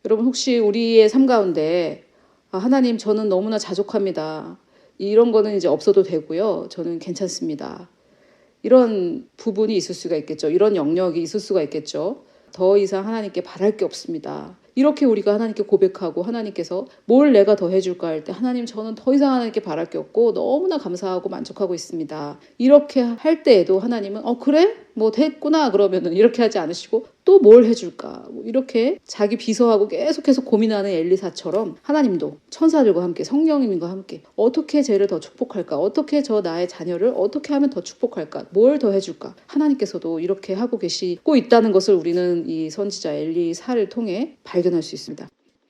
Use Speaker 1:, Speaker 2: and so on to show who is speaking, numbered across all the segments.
Speaker 1: 여러분 혹시 우리의 삶 가운데 하나님 저는 너무나 자족합니다. 이런 거는 이제 없어도 되고요. 저는 괜찮습니다. 이런 부분이 있을 수가 있겠죠. 이런 영역이 있을 수가 있겠죠. 더 이상 하나님께 바랄 게 없습니다. 이렇게 우리가 하나님께 고백하고 하나님께서 뭘 내가 더 해줄까 할 때 하나님 저는 더 이상 하나님께 바랄 게 없고 너무나 감사하고 만족하고 있습니다. 이렇게 할 때에도 하나님은 그래? 뭐 됐구나 그러면은 이렇게 하지 않으시고 또 뭘 해줄까? 뭐 이렇게 자기 비서하고 계속해서 고민하는 엘리사처럼 하나님도 천사들과 함께 성령님과 함께 어떻게 쟤를 더 축복할까? 어떻게 저 나의 자녀를 어떻게 하면 더 축복할까? 뭘 더 해줄까? 하나님께서도 이렇게 하고 계시고 있다는 것을 우리는 이 선지자 엘리사를 통해 발견할 수 있습니다.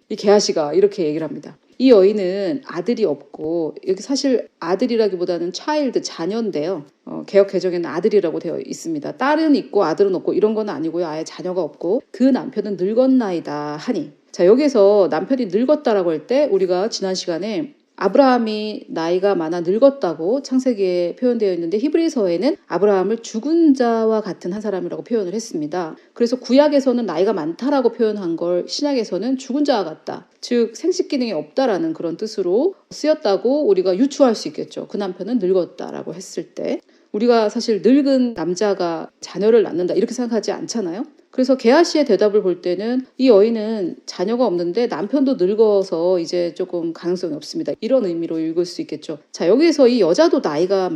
Speaker 1: 이 게하시가 이렇게 얘기를 합니다. 이 여인은 아들이 없고, 여기 사실 아들이라기보다는 차일드, 자녀인데요. 개역 개정에는 아들이라고 되어 있습니다. 딸은 있고 아들은 없고 이런 건 아니고요. 아예 자녀가 없고 그 남편은 늙었나이다 하니. 자, 여기서 남편이 늙었다라고 할 때 우리가 지난 시간에 아브라함이 나이가 많아 늙었다고 창세기에 표현되어 있는데 히브리서에는 아브라함을 죽은 자와 같은 한 사람이라고 표현을 했습니다. 그래서 구약에서는 나이가 많다라고 표현한 걸 신약에서는 죽은 자와 같다. 즉 생식 기능이 없다라는 그런 뜻으로 쓰였다고 우리가 유추할 수 있겠죠. 그 남편은 늙었다라고 했을 때 우리가 사실 늙은 남자가 자녀를 낳는다 이렇게 생각하지 않잖아요. 그래서 게하시의 대답을 볼 때는 이 여인은 자녀가 없는데 남편도 늙어서 이제 조금 가능성이 없습니다. 이런 의미로 읽을 수 있겠죠. 자, 여기서 이 여자도 나이가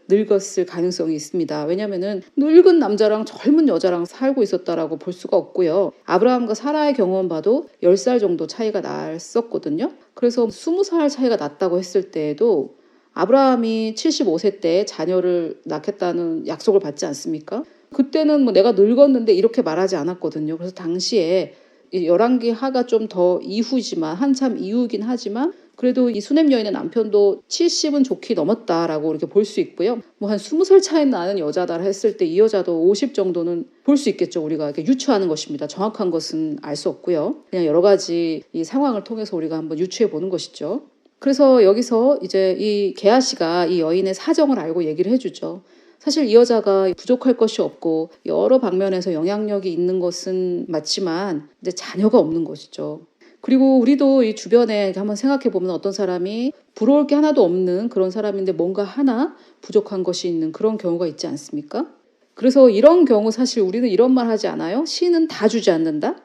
Speaker 1: 늙었을 가능성이 있습니다. 왜냐면은 늙은 남자랑 젊은 여자랑 살고 있었다라고 볼 수가 없고요. 아브라함과 사라의 경우만 봐도 10살 정도 차이가 났었거든요. 그래서 20살 차이가 났다고 했을 때에도 아브라함이 75세 때 자녀를 낳겠다는 약속을 받지 않습니까? 그때는 뭐 내가 늙었는데 이렇게 말하지 않았거든요. 그래서 당시에 열왕기 하가 좀 더 이후지만 한참 이후긴 하지만 그래도 이 수넴 여인의 남편도 70은 좋게 넘었다라고 이렇게 볼 수 있고요. 뭐 한 20살 차이 나는 여자다 했을 때 이 여자도 50 정도는 볼 수 있겠죠. 우리가 이렇게 유추하는 것입니다. 정확한 것은 알 수 없고요. 그냥 여러 가지 이 상황을 통해서 우리가 한번 유추해 보는 것이죠. 그래서 여기서 이제 이 게하시가 이 여인의 사정을 알고 얘기를 해주죠. 사실 이 여자가 부족할 것이 없고 여러 방면에서 영향력이 있는 것은 맞지만 이제 자녀가 없는 것이죠. 그리고 우리도 이 주변에 한번 생각해 보면 어떤 사람이 부러울 게 하나도 없는 그런 사람인데 뭔가 하나 부족한 것이 있는 그런 경우가 있지 않습니까? 그래서 이런 경우 사실 우리는 이런 말 하지 않아요? 신은 다 주지 않는다?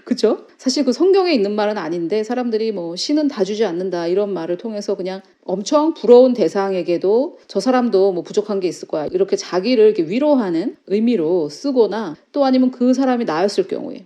Speaker 1: 그죠? 사실 그 성경에 있는 말은 아닌데 사람들이 뭐 신은 다 주지 않는다 이런 말을 통해서 그냥 엄청 부러운 대상에게도 저 사람도 뭐 부족한 게 있을 거야 이렇게 자기를 이렇게 위로하는 의미로 쓰거나 또 아니면 그 사람이 나였을 경우에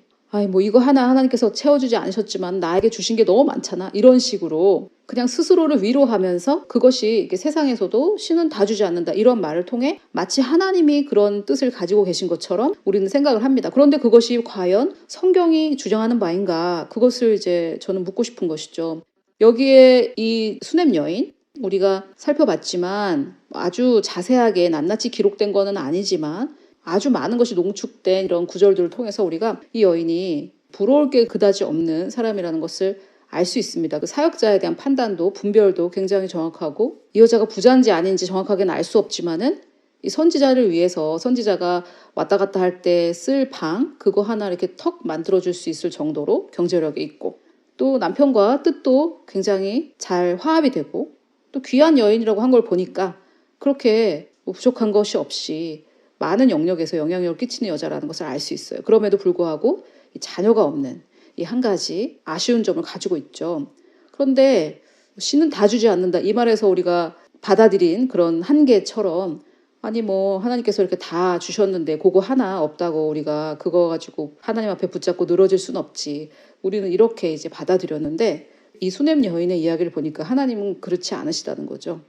Speaker 1: 뭐 이거 하나 하나님께서 채워주지 않으셨지만 나에게 주신 게 너무 많잖아 이런 식으로 그냥 스스로를 위로하면서 그것이 이렇게 세상에서도 신은 다 주지 않는다 이런 말을 통해 마치 하나님이 그런 뜻을 가지고 계신 것처럼 우리는 생각을 합니다. 그런데 그것이 과연 성경이 주장하는 바인가 그것을 이제 저는 묻고 싶은 것이죠. 여기에 이 수넴 여인 우리가 살펴봤지만 아주 자세하게 낱낱이 기록된 거는 아니지만 아주 많은 것이 농축된 이런 구절들을 통해서 우리가 이 여인이 부러울 게 그다지 없는 사람이라는 것을 알 수 있습니다. 그 사역자에 대한 판단도 분별도 굉장히 정확하고 이 여자가 부자인지 아닌지 정확하게는 알 수 없지만은 이 선지자를 위해서 선지자가 왔다 갔다 할 때 쓸 방 그거 하나 이렇게 턱 만들어줄 수 있을 정도로 경제력이 있고 또 남편과 뜻도 굉장히 잘 화합이 되고 또 귀한 여인이라고 한 걸 보니까 그렇게 부족한 것이 없이 많은 영역에서 영향력을 끼치는 여자라는 것을 알 수 있어요. 그럼에도 불구하고 이 자녀가 없는 이 한 가지 아쉬운 점을 가지고 있죠. 그런데 신은 다 주지 않는다. 이 말에서 우리가 받아들인 그런 한계처럼 아니 뭐 하나님께서 이렇게 다 주셨는데 그거 하나 없다고 우리가 그거 가지고 하나님 앞에 붙잡고 늘어질 수는 없지. 우리는 이렇게 이제 받아들였는데 이 수넴 여인의 이야기를 보니까 하나님은 그렇지 않으시다는 거죠.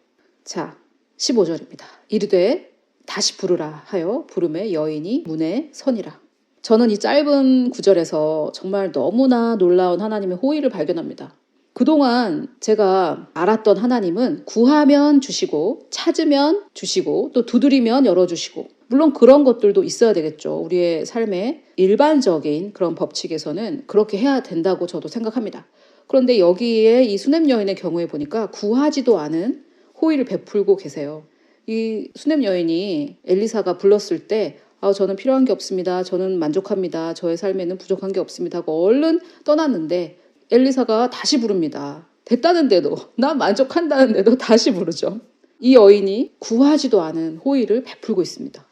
Speaker 1: 자, 15절입니다. 이르되 다시 부르라 하여 부름에 여인이 문에 서니라. 저는 이 짧은 구절에서 정말 너무나 놀라운 하나님의 호의를 발견합니다. 그동안 제가 알았던 하나님은 구하면 주시고 찾으면 주시고 또 두드리면 열어주시고 물론 그런 것들도 있어야 되겠죠. 우리의 삶의 일반적인 그런 법칙에서는 그렇게 해야 된다고 저도 생각합니다. 그런데 여기에 이 수넴 여인의 경우에 보니까 구하지도 않은 호의를 베풀고 계세요. 이 수넴 여인이 엘리사가 불렀을 때 저는 필요한 게 없습니다. 저는 만족합니다. 저의 삶에는 부족한 게 없습니다 하고 얼른 떠났는데 엘리사가 다시 부릅니다. 됐다는데도, 나 만족한다는데도 다시 부르죠. 이 여인이 구하지도 않은 호의를 베풀고 있습니다.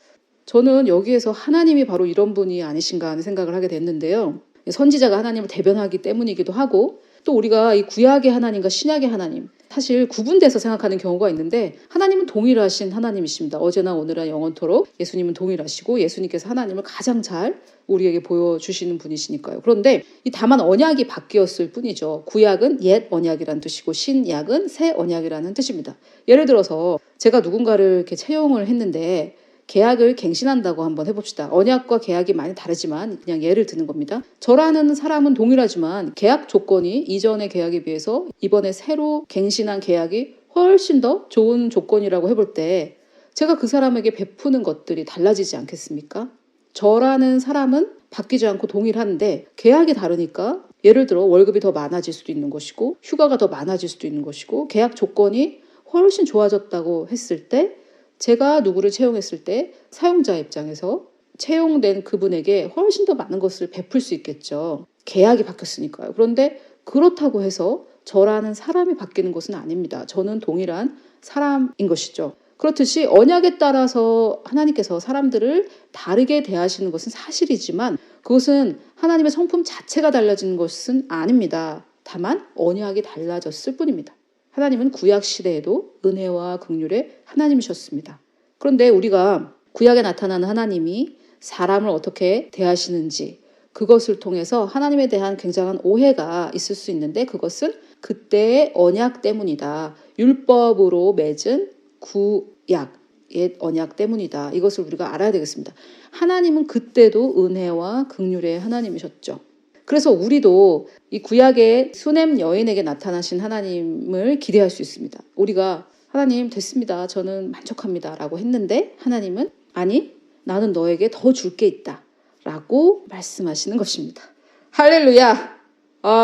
Speaker 1: 저는 여기에서 하나님이 바로 이런 분이 아니신가 하는 생각을 하게 됐는데요. 선지자가 하나님을 대변하기 때문이기도 하고, 또 우리가 이 구약의 하나님과 신약의 하나님, 사실 구분돼서 생각하는 경우가 있는데 하나님은 동일하신 하나님이십니다. 어제나 오늘나 영원토록 예수님은 동일하시고 예수님께서 하나님을 가장 잘 우리에게 보여주시는 분이시니까요. 그런데 다만 언약이 바뀌었을 뿐이죠. 구약은 옛 언약이라는 뜻이고 신약은 새 언약이라는 뜻입니다. 예를 들어서 제가 누군가를 이렇게 채용을 했는데 계약을 갱신한다고 한번 해봅시다. 언약과 계약이 많이 다르지만 그냥 예를 드는 겁니다. 저라는 사람은 동일하지만 계약 조건이 이전의 계약에 비해서 이번에 새로 갱신한 계약이 훨씬 더 좋은 조건이라고 해볼 때 제가 그 사람에게 베푸는 것들이 달라지지 않겠습니까? 저라는 사람은 바뀌지 않고 동일한데 계약이 다르니까 예를 들어 월급이 더 많아질 수도 있는 것이고 휴가가 더 많아질 수도 있는 것이고 계약 조건이 훨씬 좋아졌다고 했을 때 제가 누구를 채용했을 때 사용자 입장에서 채용된 그분에게 훨씬 더 많은 것을 베풀 수 있겠죠. 계약이 바뀌었으니까요. 그런데 그렇다고 해서 저라는 사람이 바뀌는 것은 아닙니다. 저는 동일한 사람인 것이죠. 그렇듯이 언약에 따라서 하나님께서 사람들을 다르게 대하시는 것은 사실이지만 그것은 하나님의 성품 자체가 달라지는 것은 아닙니다. 다만 언약이 달라졌을 뿐입니다. 하나님은 구약 시대에도 은혜와 긍휼의 하나님이셨습니다. 그런데 우리가 구약에 나타나는 하나님이 사람을 어떻게 대하시는지 그것을 통해서 하나님에 대한 굉장한 오해가 있을 수 있는데 그것은 그때의 언약 때문이다. 율법으로 맺은 구약, 옛 언약 때문이다. 이것을 우리가 알아야 되겠습니다. 하나님은 그때도 은혜와 긍휼의 하나님이셨죠. 그래서 우리도 이 구약의 수넴 여인에게 나타나신 하나님을 기대할 수 있습니다. 우리가 하나님 됐습니다. 저는 만족합니다. 라고 했는데 하나님은 아니 나는 너에게 더 줄 게 있다. 라고 말씀하시는 것입니다. 할렐루야!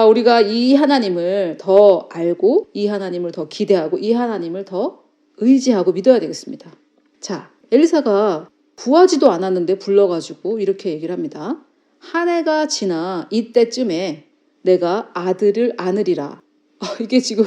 Speaker 1: 우리가 이 하나님을 더 알고 이 하나님을 더 기대하고 이 하나님을 더 의지하고 믿어야 되겠습니다. 자, 엘리사가 구하지도 않았는데 불러가지고 이렇게 얘기를 합니다. 한 해가 지나 이때쯤에 내가 아들을 안으리라. 이게 지금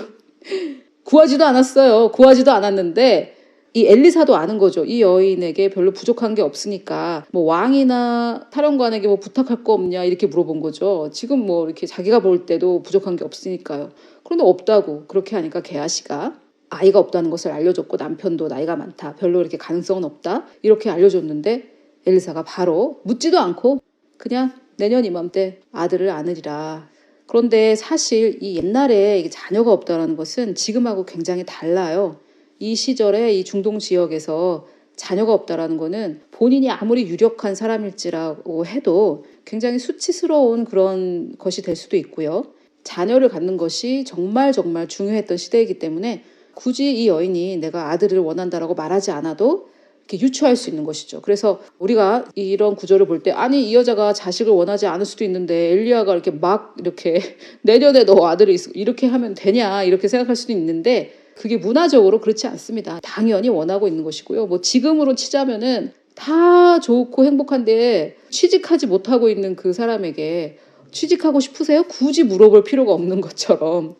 Speaker 1: 구하지도 않았어요. 구하지도 않았는데 이 엘리사도 아는 거죠. 이 여인에게 별로 부족한 게 없으니까 뭐 왕이나 사령관에게 뭐 부탁할 거 없냐 이렇게 물어본 거죠. 지금 뭐 이렇게 자기가 볼 때도 부족한 게 없으니까요. 그런데 없다고 그렇게 하니까 게하시가 아이가 없다는 것을 알려줬고 남편도 나이가 많다. 별로 이렇게 가능성은 없다. 이렇게 알려줬는데 엘리사가 바로 묻지도 않고 그냥 내년 이맘때 아들을 안으리라. 그런데 사실 이 옛날에 자녀가 없다는 것은 지금하고 굉장히 달라요. 이 시절에 이 중동 지역에서 자녀가 없다라는 것은 본인이 아무리 유력한 사람일지라고 해도 굉장히 수치스러운 그런 것이 될 수도 있고요. 자녀를 갖는 것이 정말 중요했던 시대이기 때문에 굳이 이 여인이 내가 아들을 원한다라고 말하지 않아도 이렇게 유추할 수 있는 것이죠. 그래서 우리가 이런 구절을 볼 때 아니 이 여자가 자식을 원하지 않을 수도 있는데 엘리야가 이렇게 막 이렇게 내년에 너 아들이 있어 이렇게 하면 되냐 이렇게 생각할 수도 있는데 그게 문화적으로 그렇지 않습니다. 당연히 원하고 있는 것이고요. 뭐 지금으로 치자면은 다 좋고 행복한데 취직하지 못하고 있는 그 사람에게 취직하고 싶으세요? 굳이 물어볼 필요가 없는 것처럼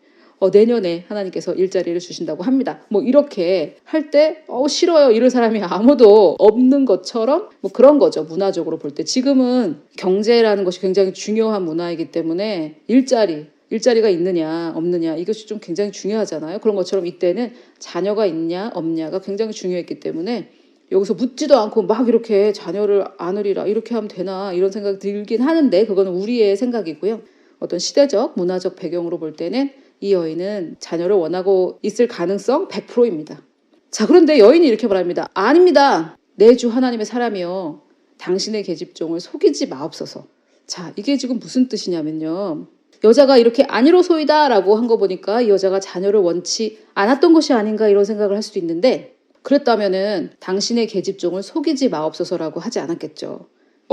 Speaker 1: 내년에 하나님께서 일자리를 주신다고 합니다. 뭐 이렇게 할 때 싫어요 이럴 사람이 아무도 없는 것처럼 뭐 그런 거죠. 문화적으로 볼 때 지금은 경제라는 것이 굉장히 중요한 문화이기 때문에 일자리가 있느냐 없느냐 이것이 좀 굉장히 중요하잖아요. 그런 것처럼 이때는 자녀가 있냐 없냐가 굉장히 중요했기 때문에 여기서 묻지도 않고 막 이렇게 자녀를 안으리라 이렇게 하면 되나 이런 생각이 들긴 하는데 그거는 우리의 생각이고요. 어떤 시대적 문화적 배경으로 볼 때는 이 여인은 자녀를 원하고 있을 가능성 100%입니다. 자, 그런데 여인이 이렇게 말합니다. 아닙니다. 내 주 하나님의 사람이여 당신의 계집종을 속이지 마옵소서. 자, 이게 지금 무슨 뜻이냐면요. 여자가 이렇게 아니로소이다 라고 한 거 보니까 이 여자가 자녀를 원치 않았던 것이 아닌가 이런 생각을 할 수도 있는데 그랬다면은 당신의 계집종을 속이지 마옵소서라고 하지 않았겠죠.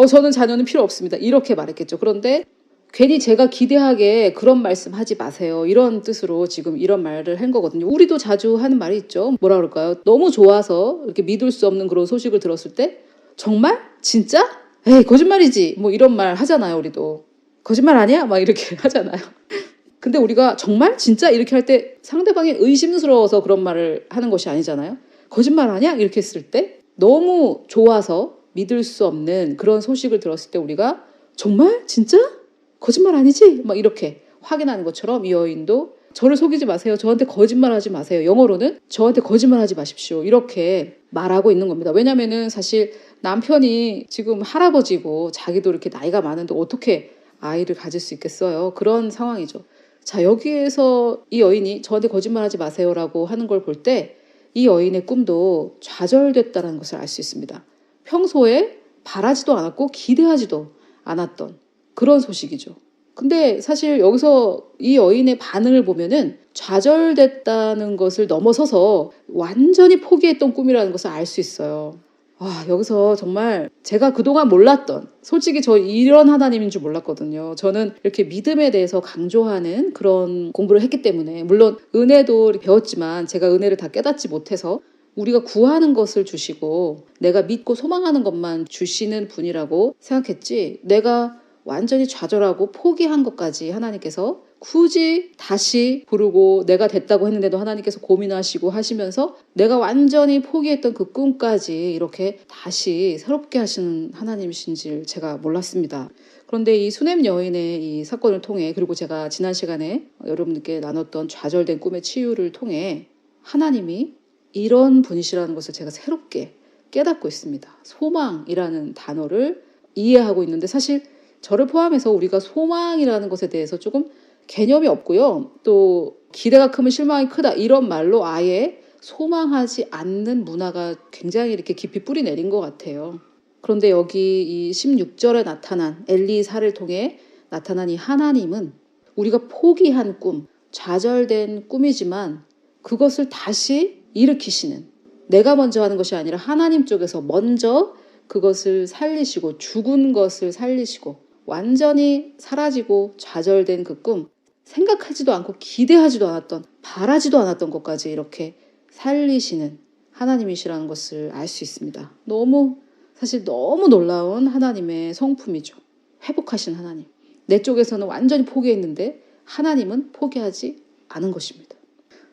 Speaker 1: 저는 자녀는 필요 없습니다. 이렇게 말했겠죠. 그런데 괜히 제가 기대하게 그런 말씀 하지 마세요. 이런 뜻으로 지금 이런 말을 한 거거든요. 우리도 자주 하는 말이 있죠. 뭐라 그럴까요? 너무 좋아서 이렇게 믿을 수 없는 그런 소식을 들었을 때 정말? 진짜? 에이, 거짓말이지. 뭐 이런 말 하잖아요, 우리도. 거짓말 아니야? 막 이렇게 하잖아요. 근데 우리가 정말? 진짜? 이렇게 할 때 상대방이 의심스러워서 그런 말을 하는 것이 아니잖아요. 거짓말 아니야? 이렇게 했을 때 너무 좋아서 믿을 수 없는 그런 소식을 들었을 때 우리가 정말? 진짜? 거짓말 아니지? 막 이렇게 확인하는 것처럼 이 여인도 저를 속이지 마세요. 저한테 거짓말하지 마세요. 영어로는 저한테 거짓말하지 마십시오. 이렇게 말하고 있는 겁니다. 왜냐면은 사실 남편이 지금 할아버지고 자기도 이렇게 나이가 많은데 어떻게 아이를 가질 수 있겠어요? 그런 상황이죠. 자, 여기에서 이 여인이 저한테 거짓말하지 마세요라고 하는 걸 볼 때 이 여인의 꿈도 좌절됐다는 것을 알 수 있습니다. 평소에 바라지도 않았고 기대하지도 않았던 그런 소식이죠. 근데 사실 여기서 이 여인의 반응을 보면은 좌절됐다는 것을 넘어서서 완전히 포기했던 꿈이라는 것을 알 수 있어요. 여기서 정말 제가 그동안 몰랐던, 솔직히 저 이런 하나님인 줄 몰랐거든요. 저는 이렇게 믿음에 대해서 강조하는 그런 공부를 했기 때문에, 물론 은혜도 배웠지만 제가 은혜를 다 깨닫지 못해서 우리가 구하는 것을 주시고 내가 믿고 소망하는 것만 주시는 분이라고 생각했지, 내가 완전히 좌절하고 포기한 것까지 하나님께서 굳이 다시 부르고 내가 됐다고 했는데도 하나님께서 고민하시고 하시면서 내가 완전히 포기했던 그 꿈까지 이렇게 다시 새롭게 하시는 하나님이신지 제가 몰랐습니다. 그런데 이 수넴 여인의 이 사건을 통해, 그리고 제가 지난 시간에 여러분들께 나눴던 좌절된 꿈의 치유를 통해 하나님이 이런 분이시라는 것을 제가 새롭게 깨닫고 있습니다. 소망이라는 단어를 이해하고 있는데, 사실 저를 포함해서 우리가 소망이라는 것에 대해서 조금 개념이 없고요. 또 기대가 크면 실망이 크다 이런 말로 아예 소망하지 않는 문화가 굉장히 이렇게 깊이 뿌리 내린 것 같아요. 그런데 여기 이 16절에 나타난 엘리사를 통해 나타난 이 하나님은 우리가 포기한 꿈, 좌절된 꿈이지만 그것을 다시 일으키시는, 내가 먼저 하는 것이 아니라 하나님 쪽에서 먼저 그것을 살리시고 죽은 것을 살리시고 완전히 사라지고 좌절된 그 꿈, 생각하지도 않고 기대하지도 않았던, 바라지도 않았던 것까지 이렇게 살리시는 하나님이시라는 것을 알 수 있습니다. 사실 너무 놀라운 하나님의 성품이죠. 회복하신 하나님. 내 쪽에서는 완전히 포기했는데 하나님은 포기하지 않은 것입니다.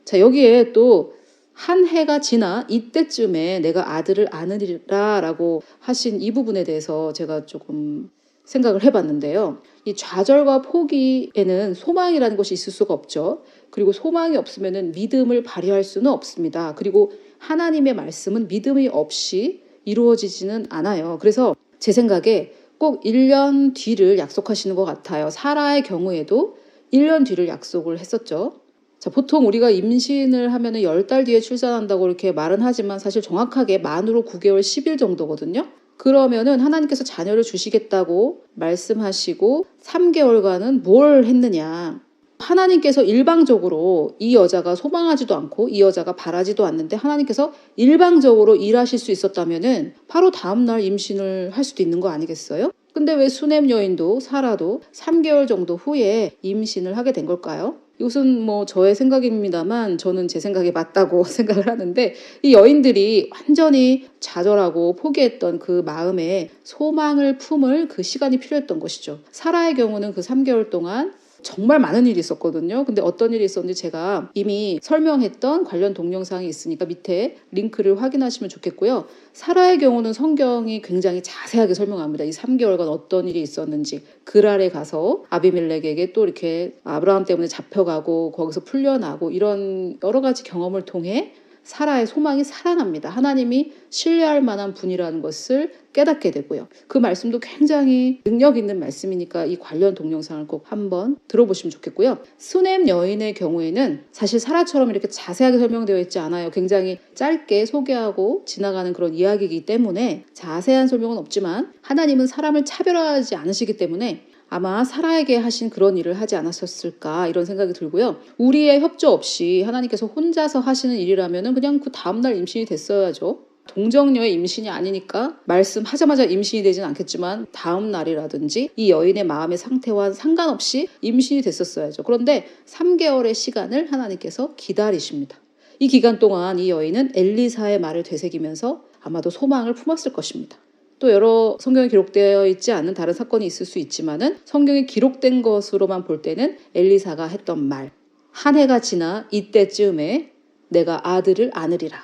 Speaker 1: 자, 여기에 또 한 해가 지나 이때쯤에 내가 아들을 안으리라 라고 하신 이 부분에 대해서 제가 조금 생각을 해봤는데요. 이 좌절과 포기에는 소망이라는 것이 있을 수가 없죠. 그리고 소망이 없으면 믿음을 발휘할 수는 없습니다. 그리고 하나님의 말씀은 믿음이 없이 이루어지지는 않아요. 그래서 제 생각에 꼭 1년 뒤를 약속하시는 것 같아요. 사라의 경우에도 1년 뒤를 약속을 했었죠. 자, 보통 우리가 임신을 하면 10달 뒤에 출산한다고 이렇게 말은 하지만 사실 정확하게 만으로 9개월 10일 정도거든요. 그러면은 하나님께서 자녀를 주시겠다고 말씀하시고 3개월간은 뭘 했느냐. 하나님께서 일방적으로 이 여자가 소망하지도 않고 이 여자가 바라지도 않는데 하나님께서 일방적으로 일하실 수 있었다면은 바로 다음날 임신을 할 수도 있는 거 아니겠어요? 근데 왜 수넴 여인도 사라도 3개월 정도 후에 임신을 하게 된 걸까요? 이것은 뭐 저의 생각입니다만 저는 제 생각이 맞다고 생각을 하는데, 이 여인들이 완전히 좌절하고 포기했던 그 마음에 소망을 품을 그 시간이 필요했던 것이죠. 사라의 경우는 그 3개월 동안 정말 많은 일이 있었거든요. 근데 어떤 일이 있었는지 제가 이미 설명했던 관련 동영상이 있으니까 밑에 링크를 확인하시면 좋겠고요. 사라의 경우는 성경이 굉장히 자세하게 설명합니다. 이 3개월간 어떤 일이 있었는지, 그랄에 가서 아비멜렉에게 또 이렇게 아브라함 때문에 잡혀가고 거기서 풀려나고 이런 여러 가지 경험을 통해 사라의 소망이 살아납니다. 하나님이 신뢰할 만한 분이라는 것을 깨닫게 되고요. 그 말씀도 굉장히 능력 있는 말씀이니까 이 관련 동영상을 꼭 한번 들어보시면 좋겠고요. 수넴 여인의 경우에는 사실 사라처럼 이렇게 자세하게 설명되어 있지 않아요. 굉장히 짧게 소개하고 지나가는 그런 이야기이기 때문에 자세한 설명은 없지만 하나님은 사람을 차별하지 않으시기 때문에 아마 사라에게 하신 그런 일을 하지 않았었을까 이런 생각이 들고요. 우리의 협조 없이 하나님께서 혼자서 하시는 일이라면 그냥 그 다음날 임신이 됐어야죠. 동정녀의 임신이 아니니까 말씀하자마자 임신이 되진 않겠지만 다음 날이라든지 이 여인의 마음의 상태와 상관없이 임신이 됐었어야죠. 그런데 3개월의 시간을 하나님께서 기다리십니다. 이 기간 동안 이 여인은 엘리사의 말을 되새기면서 아마도 소망을 품었을 것입니다. 또 여러 성경에 기록되어 있지 않은 다른 사건이 있을 수 있지만은 성경에 기록된 것으로만 볼 때는 엘리사가 했던 말, 한 해가 지나 이때쯤에 내가 아들을 안으리라.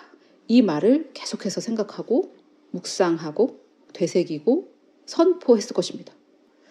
Speaker 1: 이 말을 계속해서 생각하고 묵상하고 되새기고 선포했을 것입니다.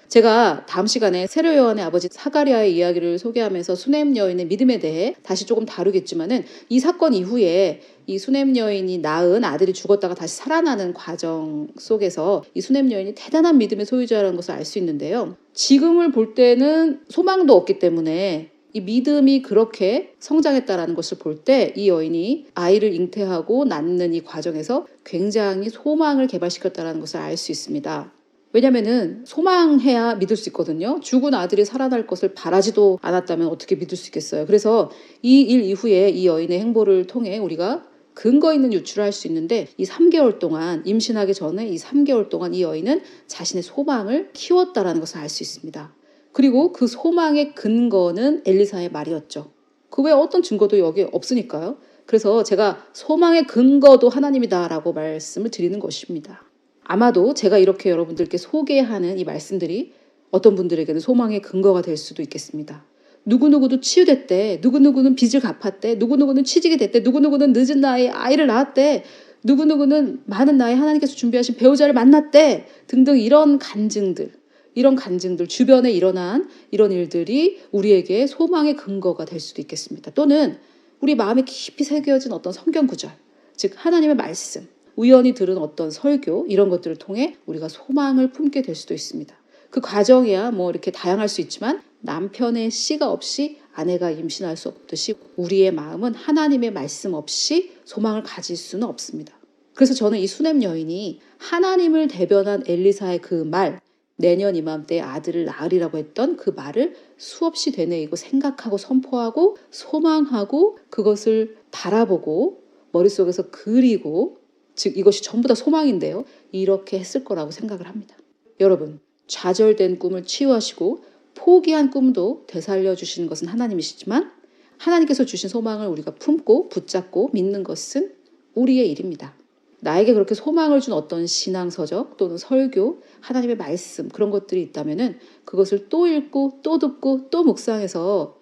Speaker 1: 제가 다음 시간에 세례 요한의 아버지 사가랴의 이야기를 소개하면서 수넴 여인의 믿음에 대해 다시 조금 다루겠지만은 이 사건 이후에 이 수넴 여인이 낳은 아들이 죽었다가 다시 살아나는 과정 속에서 이 수넴 여인이 대단한 믿음의 소유자라는 것을 알 수 있는데요. 지금을 볼 때는 소망도 없기 때문에 이 믿음이 그렇게 성장했다라는 것을 볼 때 이 여인이 아이를 잉태하고 낳는 이 과정에서 굉장히 소망을 개발시켰다는 것을 알 수 있습니다. 왜냐면은 소망해야 믿을 수 있거든요. 죽은 아들이 살아날 것을 바라지도 않았다면 어떻게 믿을 수 있겠어요. 그래서 이 일 이후에 이 여인의 행보를 통해 우리가 근거 있는 유추를 할 수 있는데 이 3개월 동안 임신하기 전에 이 3개월 동안 이 여인은 자신의 소망을 키웠다라는 것을 알 수 있습니다. 그리고 그 소망의 근거는 엘리사의 말이었죠. 그 외에 어떤 증거도 여기 없으니까요. 그래서 제가 소망의 근거도 하나님이다라고 말씀을 드리는 것입니다. 아마도 제가 이렇게 여러분들께 소개하는 이 말씀들이 어떤 분들에게는 소망의 근거가 될 수도 있겠습니다. 누구누구도 치유됐대, 누구누구는 빚을 갚았대, 누구누구는 취직이 됐대, 누구누구는 늦은 나이에 아이를 낳았대, 누구누구는 많은 나이에 하나님께서 준비하신 배우자를 만났대 등등 이런 간증들, 주변에 일어난 이런 일들이 우리에게 소망의 근거가 될 수도 있겠습니다. 또는 우리 마음에 깊이 새겨진 어떤 성경 구절, 즉 하나님의 말씀, 우연히 들은 어떤 설교 이런 것들을 통해 우리가 소망을 품게 될 수도 있습니다. 그 과정이야 뭐 이렇게 다양할 수 있지만 남편의 씨가 없이 아내가 임신할 수 없듯이 우리의 마음은 하나님의 말씀 없이 소망을 가질 수는 없습니다. 그래서 저는 이 수넴 여인이 하나님을 대변한 엘리사의 그 말, 내년 이맘때에 아들을 낳으리라고 했던 그 말을 수없이 되뇌이고 생각하고 선포하고 소망하고 그것을 바라보고 머릿속에서 그리고 즉 이것이 전부 다 소망인데요. 이렇게 했을 거라고 생각을 합니다. 여러분, 좌절된 꿈을 치유하시고 포기한 꿈도 되살려 주시는 것은 하나님이시지만 하나님께서 주신 소망을 우리가 품고 붙잡고 믿는 것은 우리의 일입니다. 나에게 그렇게 소망을 준 어떤 신앙서적 또는 설교, 하나님의 말씀 그런 것들이 있다면은 그것을 또 읽고 또 듣고 또 묵상해서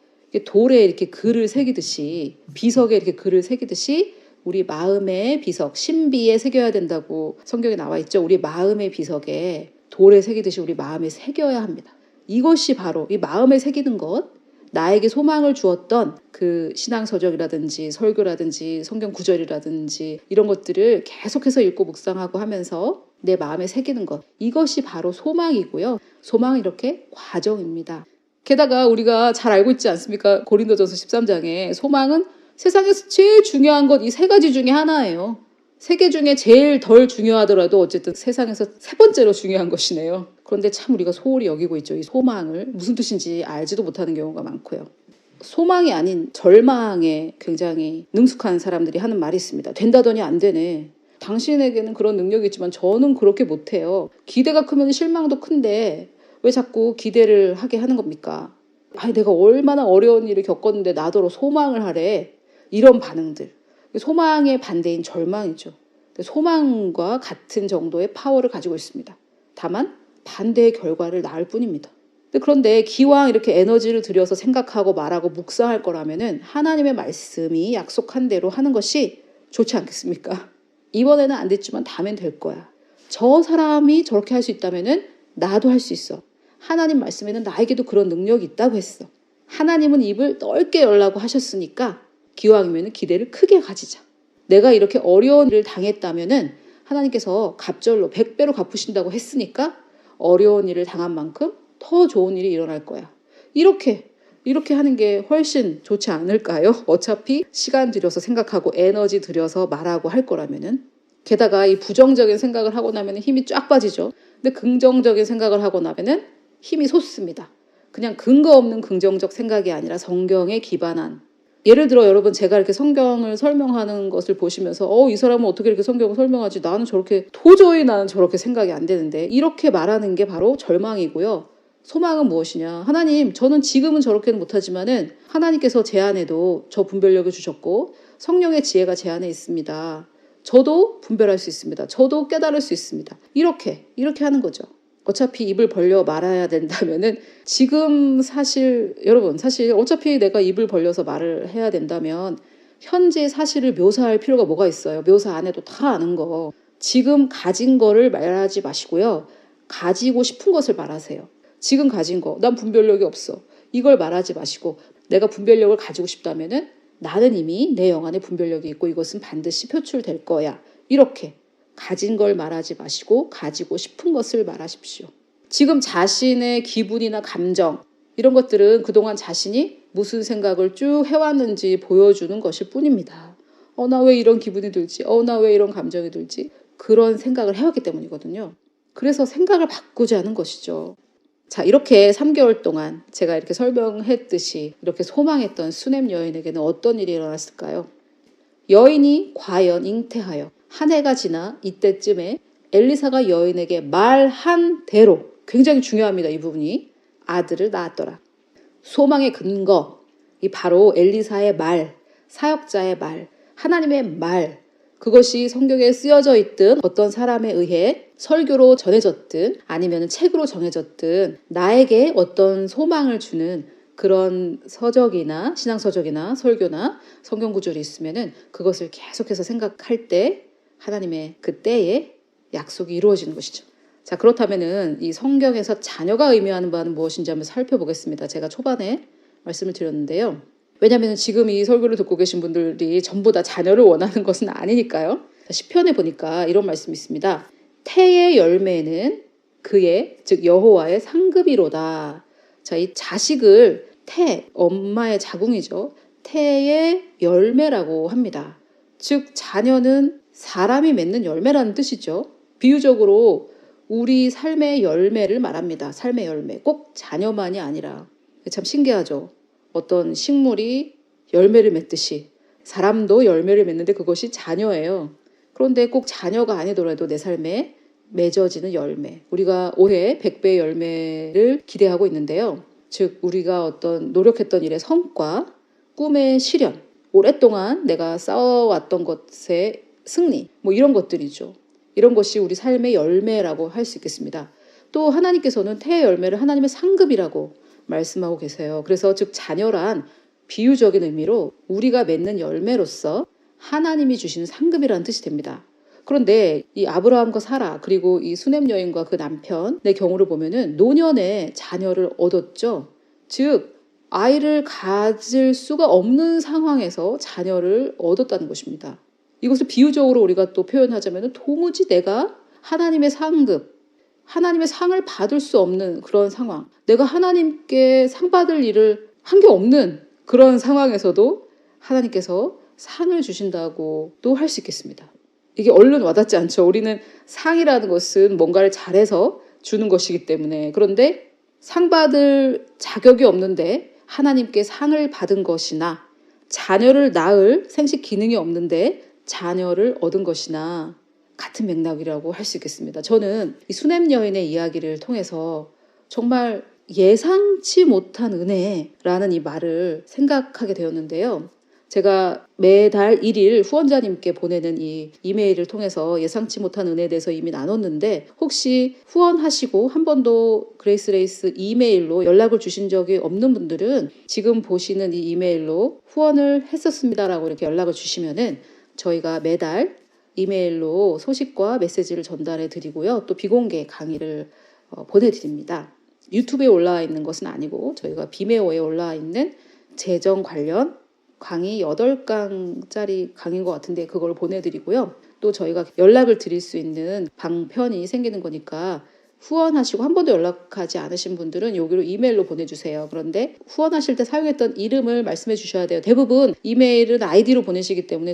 Speaker 1: 돌에 이렇게 글을 새기듯이 비석에 이렇게 글을 새기듯이 우리 마음의 비석, 신비에 새겨야 된다고 성경에 나와 있죠. 우리 마음의 비석에 돌에 새기듯이 우리 마음에 새겨야 합니다. 이것이 바로 이 마음에 새기는 것, 나에게 소망을 주었던 그 신앙서적이라든지 설교라든지 성경 구절이라든지 이런 것들을 계속해서 읽고 묵상하고 하면서 내 마음에 새기는 것, 이것이 바로 소망이고요. 소망은 이렇게 과정입니다. 게다가 우리가 잘 알고 있지 않습니까? 고린도전서 13장에 소망은 세상에서 제일 중요한 것 이 세 가지 중에 하나예요. 세 개 중에 제일 덜 중요하더라도 어쨌든 세상에서 세 번째로 중요한 것이네요. 그런데 참 우리가 소홀히 여기고 있죠. 이 소망을 무슨 뜻인지 알지도 못하는 경우가 많고요. 소망이 아닌 절망에 굉장히 능숙한 사람들이 하는 말이 있습니다. 된다더니 안 되네. 당신에게는 그런 능력이 있지만 저는 그렇게 못해요. 기대가 크면 실망도 큰데 왜 자꾸 기대를 하게 하는 겁니까? 내가 얼마나 어려운 일을 겪었는데 나더러 소망을 하래. 이런 반응들. 소망의 반대인 절망이죠. 소망과 같은 정도의 파워를 가지고 있습니다. 다만 반대의 결과를 낳을 뿐입니다. 그런데 기왕 이렇게 에너지를 들여서 생각하고 말하고 묵상할 거라면은 하나님의 말씀이 약속한 대로 하는 것이 좋지 않겠습니까? 이번에는 안 됐지만 다음엔 될 거야. 저 사람이 저렇게 할 수 있다면은 나도 할 수 있어. 하나님 말씀에는 나에게도 그런 능력이 있다고 했어. 하나님은 입을 넓게 열라고 하셨으니까 기왕이면 기대를 크게 가지자. 내가 이렇게 어려운 일을 당했다면은 하나님께서 갑절로 100배로 갚으신다고 했으니까 어려운 일을 당한 만큼 더 좋은 일이 일어날 거야. 이렇게 하는 게 훨씬 좋지 않을까요? 어차피 시간 들여서 생각하고 에너지 들여서 말하고 할 거라면은. 게다가 이 부정적인 생각을 하고 나면 힘이 쫙 빠지죠. 근데 긍정적인 생각을 하고 나면은 힘이 솟습니다. 그냥 근거 없는 긍정적 생각이 아니라 성경에 기반한. 예를 들어 여러분 제가 이렇게 성경을 설명하는 것을 보시면서 이 사람은 어떻게 이렇게 성경을 설명하지? 나는 저렇게 생각이 안 되는데 이렇게 말하는 게 바로 절망이고요. 소망은 무엇이냐? 하나님, 저는 지금은 저렇게는 못하지만은 하나님께서 제 안에도 저 분별력을 주셨고 성령의 지혜가 제 안에 있습니다. 저도 분별할 수 있습니다. 저도 깨달을 수 있습니다. 이렇게 하는 거죠. 어차피 입을 벌려 말아야 된다면은 지금 여러분 사실 어차피 내가 입을 벌려서 말을 해야 된다면 현재 사실을 묘사할 필요가 뭐가 있어요. 묘사 안 해도 다 아는 거. 지금 가진 거를 말하지 마시고요. 가지고 싶은 것을 말하세요. 지금 가진 거, 난 분별력이 없어. 이걸 말하지 마시고 내가 분별력을 가지고 싶다면은 나는 이미 내 영안에 분별력이 있고 이것은 반드시 표출될 거야. 이렇게 가진 걸 말하지 마시고 가지고 싶은 것을 말하십시오. 지금 자신의 기분이나 감정 이런 것들은 그동안 자신이 무슨 생각을 쭉 해왔는지 보여주는 것일 뿐입니다. 나 왜 이런 기분이 들지? 나 왜 이런 감정이 들지? 그런 생각을 해왔기 때문이거든요. 그래서 생각을 바꾸자는 것이죠. 자, 이렇게 3개월 동안 제가 이렇게 설명했듯이 이렇게 소망했던 수넴 여인에게는 어떤 일이 일어났을까요? 여인이 과연 잉태하여 한 해가 지나 이때쯤에 엘리사가 여인에게 말한 대로, 굉장히 중요합니다. 이 부분이. 아들을 낳았더라. 소망의 근거, 이 바로 엘리사의 말, 사역자의 말, 하나님의 말, 그것이 성경에 쓰여져 있든 어떤 사람에 의해 설교로 전해졌든 아니면 책으로 전해졌든 나에게 어떤 소망을 주는 그런 서적이나 신앙서적이나 설교나 성경 구절이 있으면은 그것을 계속해서 생각할 때 하나님의 그 때에 약속이 이루어지는 것이죠. 자, 그렇다면은 이 성경에서 자녀가 의미하는 바는 무엇인지 한번 살펴보겠습니다. 제가 초반에 말씀을 드렸는데요. 왜냐하면 지금 이 설교를 듣고 계신 분들이 전부 다 자녀를 원하는 것은 아니니까요. 시편에 보니까 이런 말씀이 있습니다. 태의 열매는 그의, 즉 여호와의 상급이로다. 자, 이 자식을 엄마의 자궁이죠. 태의 열매라고 합니다. 즉 자녀는 사람이 맺는 열매라는 뜻이죠. 비유적으로 우리 삶의 열매를 말합니다. 삶의 열매. 꼭 자녀만이 아니라. 참 신기하죠. 어떤 식물이 열매를 맺듯이 사람도 열매를 맺는데 그것이 자녀예요. 그런데 꼭 자녀가 아니더라도 내 삶에 맺어지는 열매. 우리가 올해 100배의 열매를 기대하고 있는데요. 즉 우리가 어떤 노력했던 일의 성과, 꿈의 실현, 오랫동안 내가 쌓아왔던 것의 승리, 이런 것들이죠. 이런 것이 우리 삶의 열매라고 할 수 있겠습니다. 또 하나님께서는 태의 열매를 하나님의 상급이라고 말씀하고 계세요. 그래서 즉 자녀란 비유적인 의미로 우리가 맺는 열매로서 하나님이 주시는 상급이라는 뜻이 됩니다. 그런데 이 아브라함과 사라 그리고 이 수넴 여인과 그 남편의 경우를 보면은 노년에 자녀를 얻었죠. 즉 아이를 가질 수가 없는 상황에서 자녀를 얻었다는 것입니다. 이것을 비유적으로 우리가 또 표현하자면 도무지 내가 하나님의 상급, 하나님의 상을 받을 수 없는 그런 상황, 내가 하나님께 상 받을 일을 한 게 없는 그런 상황에서도 하나님께서 상을 주신다고도 할 수 있겠습니다. 이게 얼른 와닿지 않죠. 우리는 상이라는 것은 뭔가를 잘해서 주는 것이기 때문에. 그런데 상 받을 자격이 없는데 하나님께 상을 받은 것이나 자녀를 낳을 생식 기능이 없는데 자녀를 얻은 것이나 같은 맥락이라고 할 수 있겠습니다. 저는 이 수넴 여인의 이야기를 통해서 정말 예상치 못한 은혜라는 이 말을 생각하게 되었는데요. 제가 매달 1일 후원자님께 보내는 이 이메일을 통해서 예상치 못한 은혜에 대해서 이미 나눴는데 혹시 후원하시고 한 번도 그레이스레이스 이메일로 연락을 주신 적이 없는 분들은 지금 보시는 이 이메일로 후원을 했었습니다라고 이렇게 연락을 주시면은 저희가 매달 이메일로 소식과 메시지를 전달해 드리고요. 또 비공개 강의를 보내드립니다. 유튜브에 올라와 있는 것은 아니고 저희가 비메오에 올라와 있는 재정 관련 강의 8강짜리 강의인 것 같은데 그걸 보내드리고요. 또 저희가 연락을 드릴 수 있는 방편이 생기는 거니까 후원하시고 한 번도 연락하지 않으신 분들은 여기로 이메일로 보내주세요. 그런데 후원하실 때 사용했던 이름을 말씀해 주셔야 돼요. 대부분 이메일은 아이디로 보내시기 때문에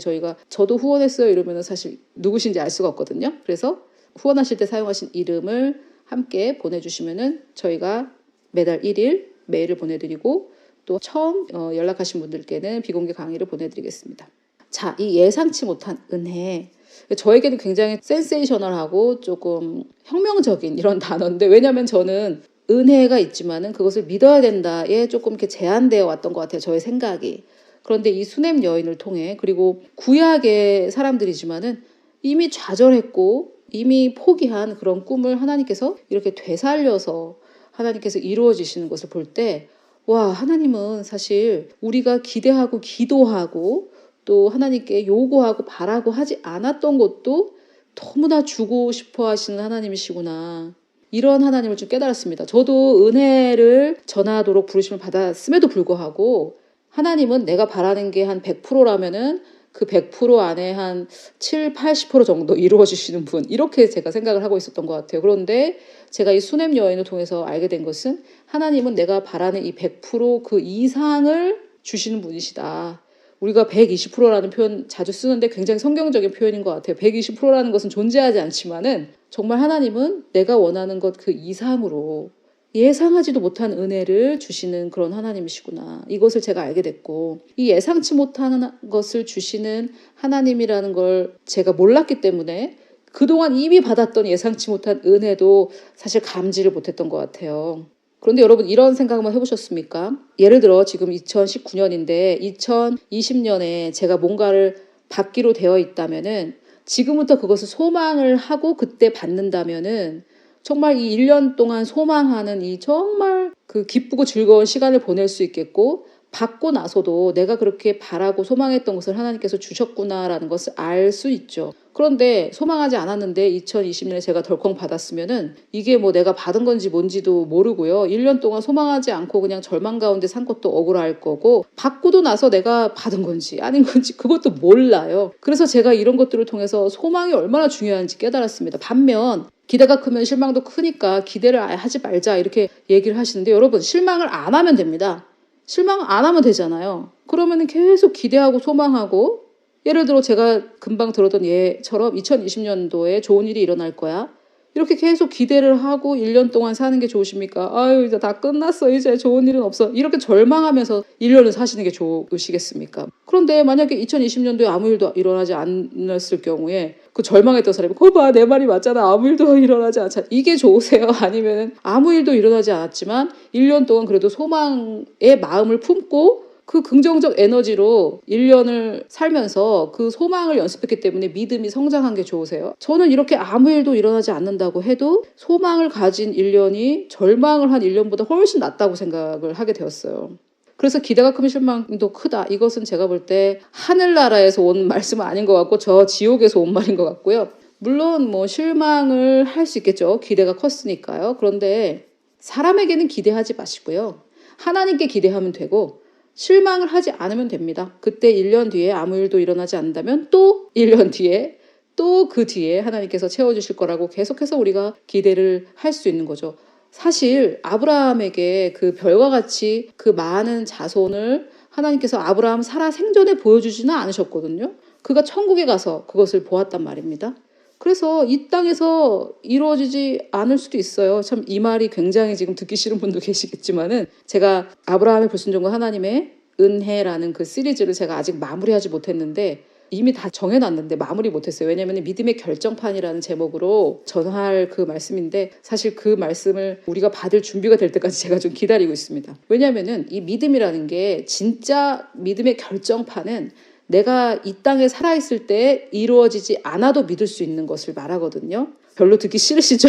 Speaker 1: 저도 후원했어요 이러면 사실 누구신지 알 수가 없거든요. 그래서 후원하실 때 사용하신 이름을 함께 보내주시면은 저희가 매달 1일 메일을 보내드리고 또 처음 연락하신 분들께는 비공개 강의를 보내드리겠습니다. 자, 이 예상치 못한 은혜. 저에게는 굉장히 센세이셔널하고 조금 혁명적인 이런 단어인데 왜냐하면 저는 은혜가 있지만은 그것을 믿어야 된다에 조금 이렇게 제한되어 왔던 것 같아요. 저의 생각이. 그런데 이 수넴 여인을 통해 그리고 구약의 사람들이지만은 이미 좌절했고 이미 포기한 그런 꿈을 하나님께서 이렇게 되살려서 하나님께서 이루어지시는 것을 볼 때, 와, 하나님은 사실 우리가 기대하고 기도하고 또 하나님께 요구하고 바라고 하지 않았던 것도 너무나 주고 싶어 하시는 하나님이시구나. 이런 하나님을 좀 깨달았습니다. 저도 은혜를 전하도록 부르심을 받았음에도 불구하고 하나님은 내가 바라는 게 한 100%라면은 그 100% 안에 한 7, 80% 정도 이루어 주시는 분, 이렇게 제가 생각을 하고 있었던 것 같아요. 그런데 제가 이 수냄 여인을 통해서 알게 된 것은 하나님은 내가 바라는 이 100%그 이상을 주시는 분이시다. 우리가 120%라는 표현 자주 쓰는데 굉장히 성경적인 표현인 것 같아요. 120%라는 것은 존재하지 않지만은 정말 하나님은 내가 원하는 것 그 이상으로 예상하지도 못한 은혜를 주시는 그런 하나님이시구나. 이것을 제가 알게 됐고, 이 예상치 못한 것을 주시는 하나님이라는 걸 제가 몰랐기 때문에 그동안 이미 받았던 예상치 못한 은혜도 사실 감지를 못했던 것 같아요. 그런데 여러분, 이런 생각 한번 해보셨습니까? 예를 들어 지금 2019년인데 2020년에 제가 뭔가를 받기로 되어 있다면은 지금부터 그것을 소망을 하고 그때 받는다면은 정말 이 1년 동안 소망하는 이 정말 그 기쁘고 즐거운 시간을 보낼 수 있겠고, 받고 나서도 내가 그렇게 바라고 소망했던 것을 하나님께서 주셨구나라는 것을 알 수 있죠. 그런데 소망하지 않았는데 2020년에 제가 덜컹 받았으면은 이게 뭐 내가 받은 건지 뭔지도 모르고요. 1년 동안 소망하지 않고 그냥 절망 가운데 산 것도 억울할 거고, 받고도 나서 내가 받은 건지 아닌 건지 그것도 몰라요. 그래서 제가 이런 것들을 통해서 소망이 얼마나 중요한지 깨달았습니다. 반면 기대가 크면 실망도 크니까 기대를 아예 하지 말자 이렇게 얘기를 하시는데, 여러분, 실망을 안 하면 됩니다. 실망 안 하면 되잖아요. 그러면 계속 기대하고 소망하고, 예를 들어 제가 금방 들었던 예처럼 2020년도에 좋은 일이 일어날 거야. 이렇게 계속 기대를 하고 1년 동안 사는 게 좋으십니까? 아유, 이제 다 끝났어. 이제 좋은 일은 없어. 이렇게 절망하면서 1년을 사시는 게 좋으시겠습니까? 그런데 만약에 2020년도에 아무 일도 일어나지 않았을 경우에 그 절망했던 사람이 거봐, 내 말이 맞잖아. 아무 일도 일어나지 않잖아. 이게 좋으세요? 아니면 아무 일도 일어나지 않았지만 1년 동안 그래도 소망의 마음을 품고 그 긍정적 에너지로 1년을 살면서 그 소망을 연습했기 때문에 믿음이 성장한 게 좋으세요? 저는 이렇게 아무 일도 일어나지 않는다고 해도 소망을 가진 1년이 절망을 한 1년보다 훨씬 낫다고 생각을 하게 되었어요. 그래서 기대가 크면 실망도 크다. 이것은 제가 볼 때 하늘나라에서 온 말씀은 아닌 것 같고 저 지옥에서 온 말인 것 같고요. 물론 뭐 실망을 할 수 있겠죠. 기대가 컸으니까요. 그런데 사람에게는 기대하지 마시고요. 하나님께 기대하면 되고 실망을 하지 않으면 됩니다. 그때 1년 뒤에 아무 일도 일어나지 않는다면 또 1년 뒤에 또 그 뒤에 하나님께서 채워주실 거라고 계속해서 우리가 기대를 할 수 있는 거죠. 사실 아브라함에게 그 별과 같이 그 많은 자손을 하나님께서 아브라함 살아 생전에 보여주지는 않으셨거든요. 그가 천국에 가서 그것을 보았단 말입니다. 그래서 이 땅에서 이루어지지 않을 수도 있어요. 참 이 말이 굉장히 지금 듣기 싫은 분도 계시겠지만은, 제가 아브라함의 불순종과 하나님의 은혜라는 그 시리즈를 제가 아직 마무리하지 못했는데 이미 다 정해놨는데 마무리 못했어요. 왜냐하면 믿음의 결정판이라는 제목으로 전할 그 말씀인데, 사실 그 말씀을 우리가 받을 준비가 될 때까지 제가 좀 기다리고 있습니다. 왜냐하면 이 믿음이라는 게, 진짜 믿음의 결정판은 내가 이 땅에 살아있을 때 이루어지지 않아도 믿을 수 있는 것을 말하거든요. 별로 듣기 싫으시죠?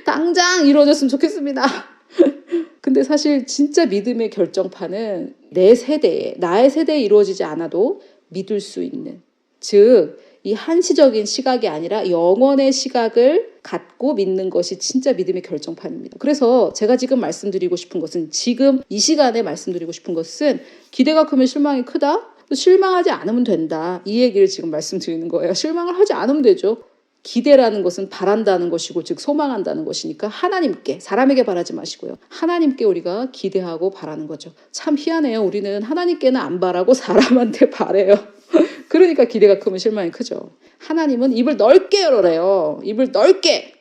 Speaker 1: 당장 이루어졌으면 좋겠습니다. 근데 사실 진짜 믿음의 결정판은 내 세대에, 나의 세대에 이루어지지 않아도 믿을 수 있는, 즉 이 한시적인 시각이 아니라 영원의 시각을 갖고 믿는 것이 진짜 믿음의 결정판입니다. 그래서 제가 지금 말씀드리고 싶은 것은, 지금 이 시간에 말씀드리고 싶은 것은, 기대가 크면 실망이 크다? 실망하지 않으면 된다. 이 얘기를 지금 말씀드리는 거예요. 실망을 하지 않으면 되죠. 기대라는 것은 바란다는 것이고, 즉 소망한다는 것이니까 하나님께, 사람에게 바라지 마시고요. 하나님께 우리가 기대하고 바라는 거죠. 참 희한해요. 우리는 하나님께는 안 바라고 사람한테 바래요. 그러니까 기대가 크면 실망이 크죠. 하나님은 입을 넓게 열어래요. 입을 넓게.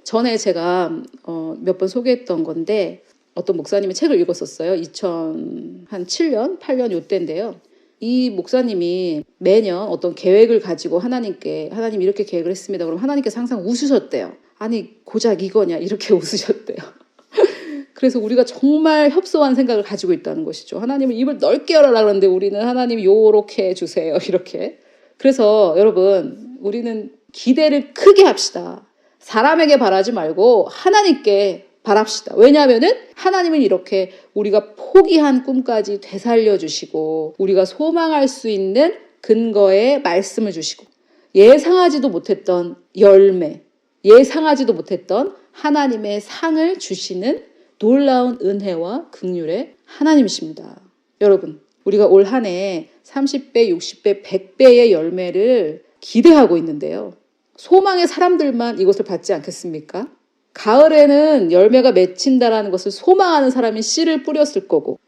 Speaker 1: 전에 제가 몇 번 소개했던 건데, 어떤 목사님이 책을 읽었었어요. 2007년, 8년 요때인데요. 이 목사님이 매년 어떤 계획을 가지고 하나님께, 하나님 이렇게 계획을 했습니다. 그럼 하나님께서 항상 웃으셨대요. 아니 고작 이거냐 이렇게 웃으셨대요. 그래서 우리가 정말 협소한 생각을 가지고 있다는 것이죠. 하나님은 입을 넓게 열어라 그러는데 우리는 하나님 요렇게 해주세요 이렇게. 그래서 여러분, 우리는 기대를 크게 합시다. 사람에게 바라지 말고 하나님께 바랍시다. 왜냐하면은 하나님은 이렇게 우리가 포기한 꿈까지 되살려 주시고 우리가 소망할 수 있는 근거의 말씀을 주시고 예상하지도 못했던 열매, 예상하지도 못했던 하나님의 상을 주시는 놀라운 은혜와 긍휼의 하나님이십니다. 여러분, 우리가 올 한 해 30배, 60배, 100배의 열매를 기대하고 있는데요. 소망의 사람들만 이것을 받지 않겠습니까? 가을에는 열매가 맺힌다라는 것을 소망하는 사람이 씨를 뿌렸을 거고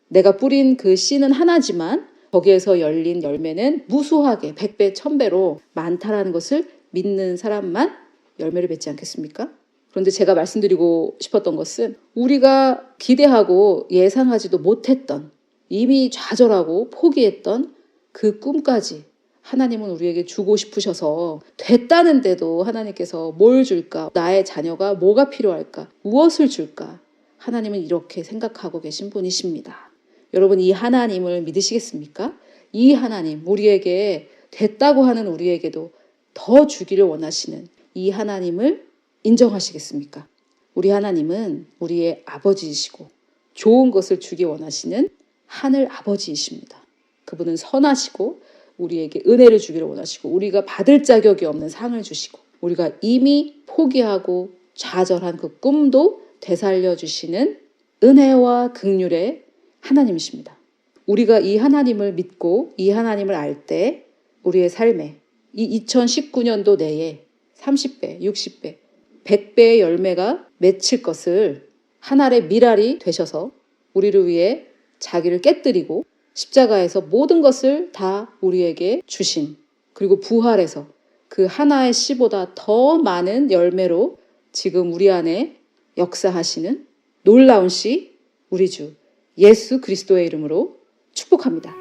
Speaker 1: 내가 뿌린 그 씨는 하나지만 거기에서 열린 열매는 무수하게 100배, 1000배로 많다라는 것을 믿는 사람만 열매를 맺지 않겠습니까? 그런데 제가 말씀드리고 싶었던 것은 우리가 기대하고 예상하지도 못했던 이미 좌절하고 포기했던 그 꿈까지 하나님은 우리에게 주고 싶으셔서 됐다는데도 하나님께서 뭘 줄까? 나의 자녀가 뭐가 필요할까? 무엇을 줄까? 하나님은 이렇게 생각하고 계신 분이십니다. 여러분, 이 하나님을 믿으시겠습니까? 이 하나님, 우리에게 됐다고 하는 우리에게도 더 주기를 원하시는 이 하나님을 인정하시겠습니까? 우리 하나님은 우리의 아버지이시고 좋은 것을 주기 원하시는 하늘 아버지이십니다. 그분은 선하시고 우리에게 은혜를 주기를 원하시고 우리가 받을 자격이 없는 상을 주시고 우리가 이미 포기하고 좌절한 그 꿈도 되살려 주시는 은혜와 긍휼의 하나님이십니다. 우리가 이 하나님을 믿고 이 하나님을 알 때 우리의 삶에 이 2019년도 내에 30배, 60배, 100배의 열매가 맺힐 것을 하늘의 미랄이 되셔서 우리를 위해 자기를 깨뜨리고 십자가에서 모든 것을 다 우리에게 주신 그리고 부활해서 그 하나의 씨보다 더 많은 열매로 지금 우리 안에 역사하시는 놀라운 씨 우리 주 예수 그리스도의 이름으로 축복합니다.